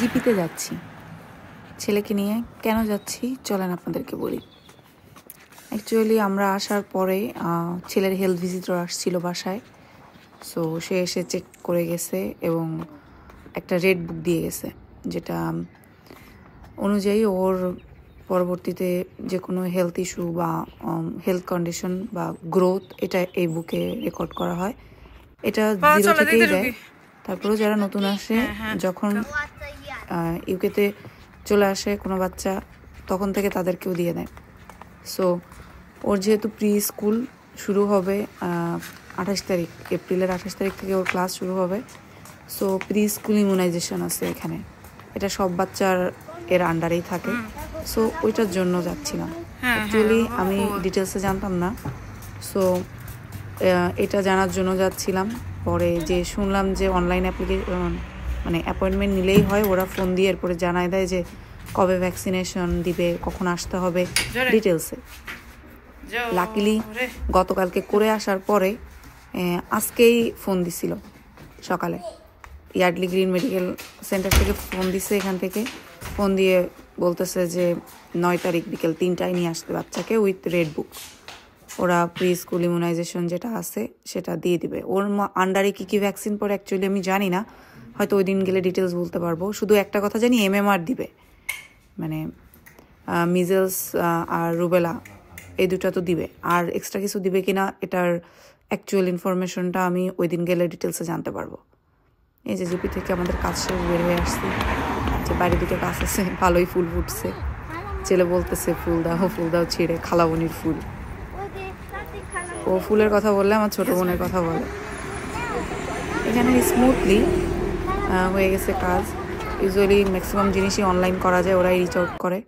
জিপিতে যাচ্ছি ছেলেকে নিয়ে। কেন যাচ্ছি চলেন আপনাদেরকে বলি। অ্যাকচুয়ালি আমরা আসার পরে ছেলের হেলথ ভিজিটর আসছিল বাসায়। সো সে এসে চেক করে গেছে এবং একটা রেড বুক দিয়ে গেছে, যেটা অনুযায়ী ওর পরবর্তীতে যে কোনো হেলথ ইস্যু বা হেলথ কন্ডিশন বা গ্রোথ এটা এই বুকে রেকর্ড করা হয়। এটা 0 থেকেই দেয়। তারপরেও যারা নতুন আসে, যখন ইউকেতে চলে আসে কোনো বাচ্চা, তখন থেকে তাদেরকেও দিয়ে দেয়। সো ওর যেহেতু প্রি স্কুল শুরু হবে 28 তারিখ, এপ্রিলের 28 তারিখ থেকে ওর ক্লাস শুরু হবে। সো প্রি স্কুল ইমিউনাইজেশন আছে এখানে, এটা সব বাচ্চার এর আন্ডারেই থাকে। সো ওইটার জন্য যাচ্ছিলাম। অ্যাকচুয়ালি আমি ডিটেলসে জানতাম না, সো এটা জানার জন্য যাচ্ছিলাম। পরে যে শুনলাম যে অনলাইন অ্যাপ্লিকেশন মানে অ্যাপয়েন্টমেন্ট নিলেই হয়, ওরা ফোন দিয়ে এরপরে জানায় দেয় যে কবে ভ্যাকসিনেশন দিবে, কখন আসতে হবে ডিটেলসে। লাকিলি গতকালকে করে আসার পরে আজকেই ফোন দিছিল সকালে। ইয়ার্ডলি গ্রিন মেডিকেল সেন্টার থেকে ফোন দিছে, এখান থেকে ফোন দিয়ে বলতেছে যে 9 তারিখ বিকেল 3টায় নিয়ে আসতে বাচ্চাকে উইথ রেড বুক। ওরা প্রি স্কুল ইমিউনাইজেশন যেটা আছে সেটা দিয়ে দিবে। ওর আন্ডারে কী কী ভ্যাকসিন পরে অ্যাকচুয়ালি আমি জানি না, হয়তো ওই দিন গেলে ডিটেলস বলতে পারবো। শুধু একটা কথা জানি, MMR দিবে, মানে মিজেলস আর রুবেলা, এই দুটা তো দিবে। আর এক্সট্রা কিছু দিবে কিনা এটার অ্যাকচুয়াল ইনফরমেশনটা আমি ওই দিন গেলে ডিটেলসে জানতে পারবো। এই যে জিপি থেকে আমাদের কাজ শেষ বের হয়ে আসছি, যে বাইরের দিকে গাছ আছে, ভালোই ফুল ফুটছে। ছেলে বলতেছে ফুল দাও ছিঁড়ে, খালাবনির ফুল। ও ফুলের কথা বললে আমার ছোট বোনের কথা বলে। এখানে স্মুথলি হয়ে গেছে কাজ। ইউজুয়ালি ম্যাক্সিমাম জিনিসই অনলাইন করা যায়, ওরাই রিচ আউট করে।